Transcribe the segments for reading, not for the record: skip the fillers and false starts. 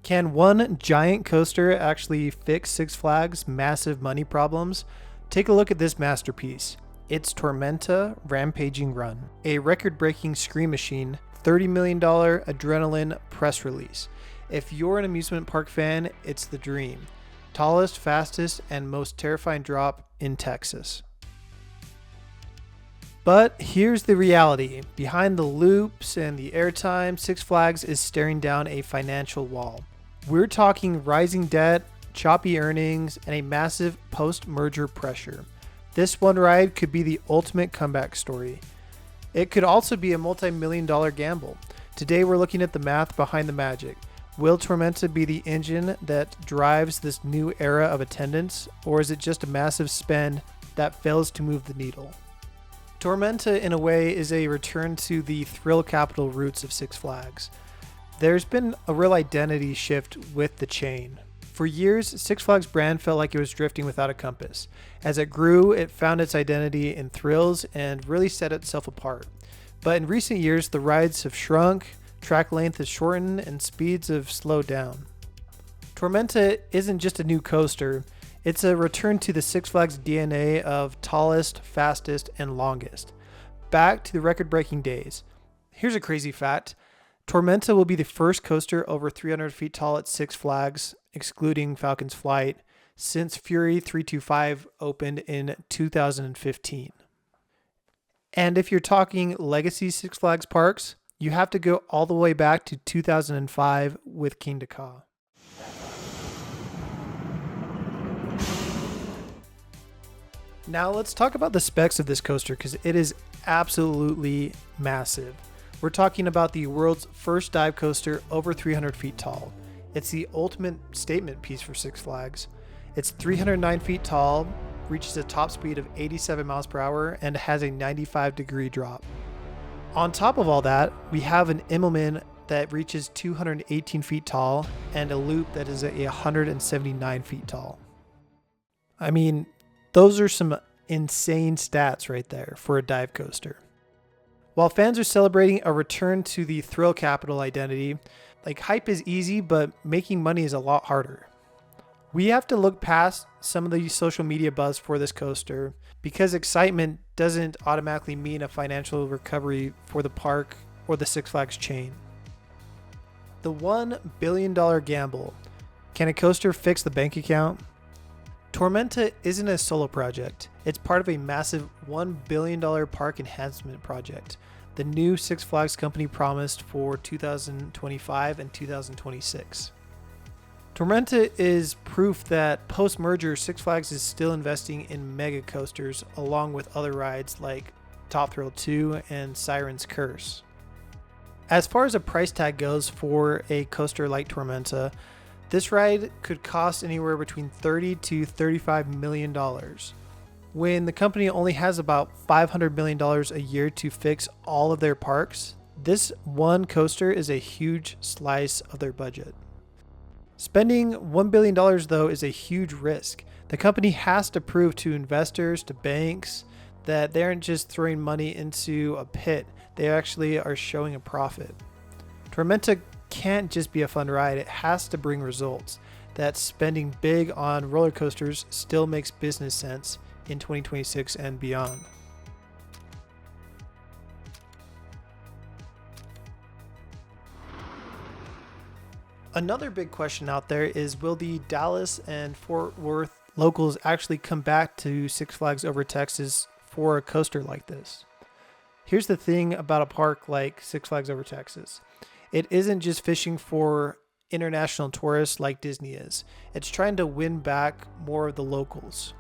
Can one giant coaster actually fix Six Flags' massive money problems? Take a look at this masterpiece. It's Tormenta Rampaging Run, a record-breaking scream machine, $30 million adrenaline press release. If you're an amusement park fan, it's the dream. Tallest, fastest, and most terrifying drop in Texas. But here's the reality. Behind the loops and the airtime, Six Flags is staring down a financial wall. We're talking rising debt, choppy earnings, and a massive post-merger pressure. This one ride could be the ultimate comeback story. It could also be a multi-million-dollar gamble. Today we're looking at the math behind the magic. Will Tormenta be the engine that drives this new era of attendance, or is it just a massive spend that fails to move the needle? Tormenta, in a way, is a return to the thrill capital roots of Six Flags. There's been a real identity shift with the chain. For years, Six Flags brand felt like it was drifting without a compass. As it grew, it found its identity in thrills and really set itself apart. But in recent years, the rides have shrunk, track length has shortened, and speeds have slowed down. Tormenta isn't just a new coaster, it's a return to the Six Flags DNA of tallest, fastest, and longest. Back to the record-breaking days. Here's a crazy fact. Tormenta will be the first coaster over 300 feet tall at Six Flags, excluding Falcon's Flight, since Fury 325 opened in 2015. And if you're talking legacy Six Flags parks, you have to go all the way back to 2005 with King Ka. Now let's talk about the specs of this coaster because it is absolutely massive. We're talking about the world's first dive coaster over 300 feet tall. It's the ultimate statement piece for Six Flags. It's 309 feet tall, reaches a top speed of 87 miles per hour, and has a 95-degree drop. On top of all that, we have an Immelman that reaches 218 feet tall and a loop that is 179 feet tall. I mean, those are some insane stats right there for a dive coaster. While fans are celebrating a return to the thrill capital identity, hype is easy, but making money is a lot harder. We have to look past some of the social media buzz for this coaster because excitement doesn't automatically mean a financial recovery for the park or the Six Flags chain. The $1 billion gamble. Can a coaster fix the bank account? Tormenta isn't a solo project. It's part of a massive $1 billion park enhancement project. The new Six Flags company promised for 2025 and 2026. Tormenta is proof that post-merger Six Flags is still investing in mega coasters along with other rides like Top Thrill 2 and Siren's Curse. As far as a price tag goes for a coaster like Tormenta, this ride could cost anywhere between $30 to $35 million. When the company only has about $500 million a year to fix all of their parks, this one coaster is a huge slice of their budget. Spending $1 billion though is a huge risk. The company has to prove to investors, to banks, that they aren't just throwing money into a pit, they actually are showing a profit. Tormenta can't just be a fun ride, it has to bring results. That spending big on roller coasters still makes business sense in 2026 and beyond. Another big question out there is, will the Dallas and Fort Worth locals actually come back to Six Flags Over Texas for a coaster like this? Here's the thing about a park like Six Flags Over Texas. It isn't just fishing for international tourists like Disney is. It's trying to win back more of the locals.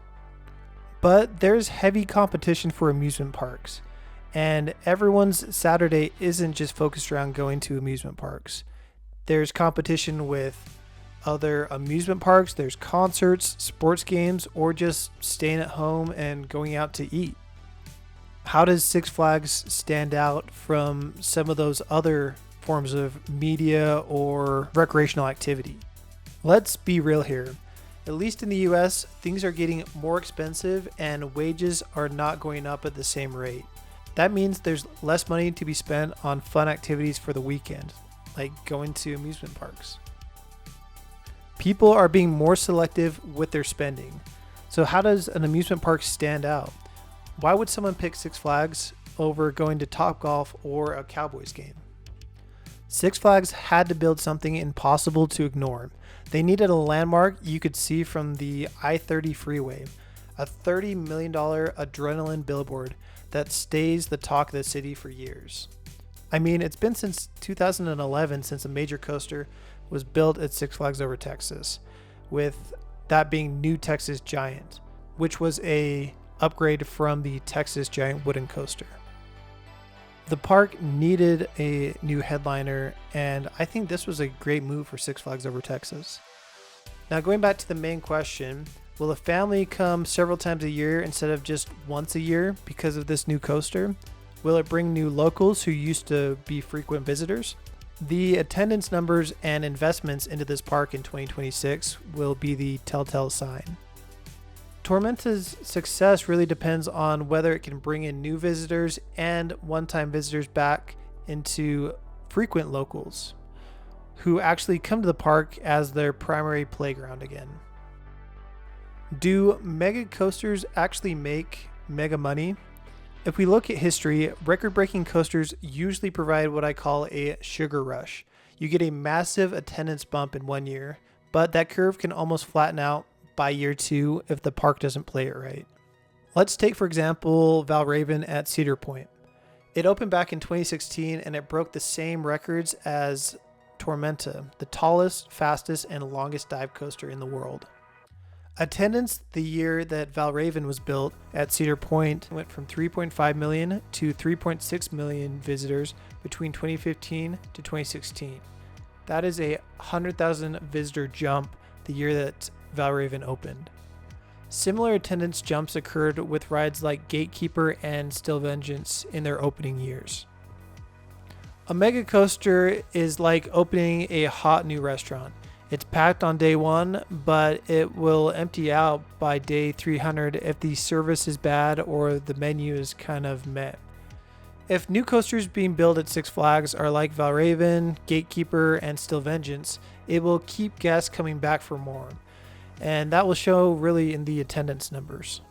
But there's heavy competition for amusement parks, and everyone's Saturday isn't just focused around going to amusement parks. There's competition with other amusement parks, there's concerts, sports games, or just staying at home and going out to eat. How does Six Flags stand out from some of those other forms of media or recreational activity? Let's be real here. At least in the US, things are getting more expensive and wages are not going up at the same rate. That means there's less money to be spent on fun activities for the weekend, like going to amusement parks. People are being more selective with their spending. So how does an amusement park stand out? Why would someone pick Six Flags over going to Topgolf or a Cowboys game? Six Flags had to build something impossible to ignore. They needed a landmark you could see from the I-30 freeway, a $30 million adrenaline billboard that stays the talk of the city for years. I mean, it's been since 2011 since a major coaster was built at Six Flags Over Texas, with that being New Texas Giant, which was a upgrade from the Texas Giant wooden coaster. The park needed a new headliner, and I think this was a great move for Six Flags Over Texas. Now, going back to the main question, will a family come several times a year instead of just once a year because of this new coaster? Will it bring new locals who used to be frequent visitors? The attendance numbers and investments into this park in 2026 will be the telltale sign. Tormenta's success really depends on whether it can bring in new visitors and one-time visitors back into frequent locals who actually come to the park as their primary playground again. Do mega coasters actually make mega money? If we look at history, record-breaking coasters usually provide what I call a sugar rush. You get a massive attendance bump in one year, but that curve can almost flatten out by year 2 if the park doesn't play it right. Let's take, for example, Valravn at Cedar Point. It opened back in 2016 and it broke the same records as Tormenta, the tallest, fastest, and longest dive coaster in the world. Attendance the year that Valravn was built at Cedar Point went from 3.5 million to 3.6 million visitors between 2015 to 2016. That is a 100,000 visitor jump the year that Valravn opened. Similar attendance jumps occurred with rides like Gatekeeper and Still Vengeance in their opening years. A mega coaster is like opening a hot new restaurant. It's packed on day 1, but it will empty out by day 300 if the service is bad or the menu is kind of meh. If new coasters being built at Six Flags are like Valravn, Gatekeeper, and Still Vengeance, it will keep guests coming back for more, and that will show really in the attendance numbers.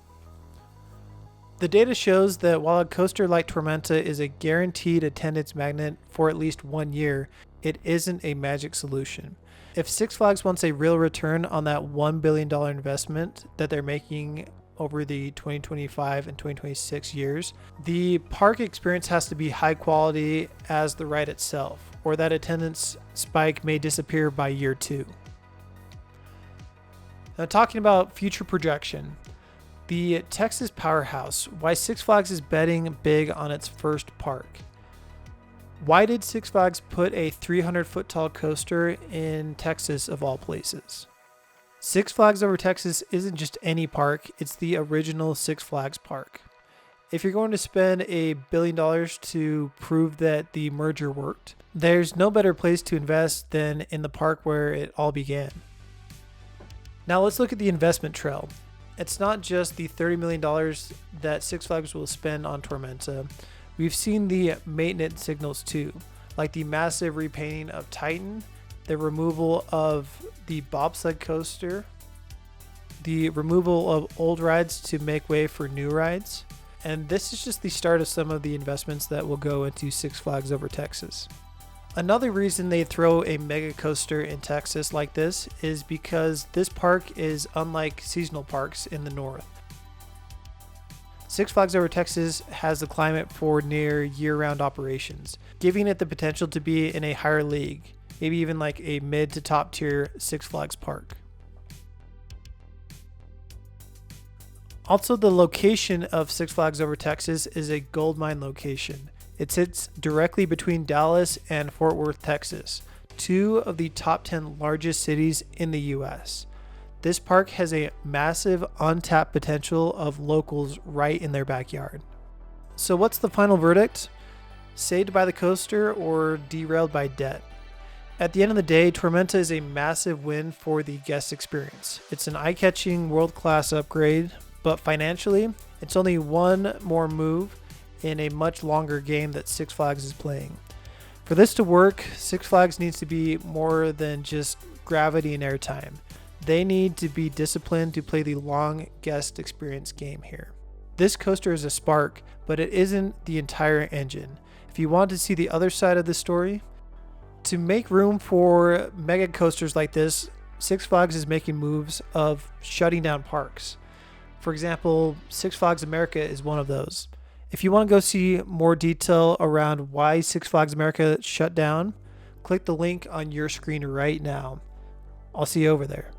The data shows that while a coaster like Tormenta is a guaranteed attendance magnet for at least 1 year, it isn't a magic solution. If Six Flags wants a real return on that $1 billion investment that they're making over the 2025 and 2026 years, the park experience has to be high quality as the ride itself, or that attendance spike may disappear by year 2. Now, talking about future projection, the Texas powerhouse, why Six Flags is betting big on its first park. Why did Six Flags put a 300-foot tall coaster in Texas of all places? Six Flags Over Texas isn't just any park, it's the original Six Flags park. If you're going to spend $1 billion to prove that the merger worked, there's no better place to invest than in the park where it all began. Now let's look at the investment trail. It's not just the $30 million that Six Flags will spend on Tormenta. We've seen the maintenance signals too, like the massive repainting of Titan, the removal of the bobsled coaster, the removal of old rides to make way for new rides, and this is just the start of some of the investments that will go into Six Flags Over Texas. Another reason they throw a mega coaster in Texas like this is because this park is unlike seasonal parks in the north. Six Flags Over Texas has the climate for near year-round operations, giving it the potential to be in a higher league, maybe even like a mid to top tier Six Flags park. Also, the location of Six Flags Over Texas is a goldmine location. It sits directly between Dallas and Fort Worth, Texas, 2 of the top 10 largest cities in the US. This park has a massive untapped potential of locals right in their backyard. So what's the final verdict? Saved by the coaster or derailed by debt? At the end of the day, Tormenta is a massive win for the guest experience. It's an eye-catching world-class upgrade, but financially, it's only one more move in a much longer game that Six Flags is playing. For this to work, Six Flags needs to be more than just gravity and airtime. They need to be disciplined to play the long guest experience game here. This coaster is a spark, but it isn't the entire engine. If you want to see the other side of the story, to make room for mega coasters like this, Six Flags is making moves of shutting down parks. For example, Six Flags America is one of those. If you want to go see more detail around why Six Flags America shut down, click the link on your screen right now. I'll see you over there.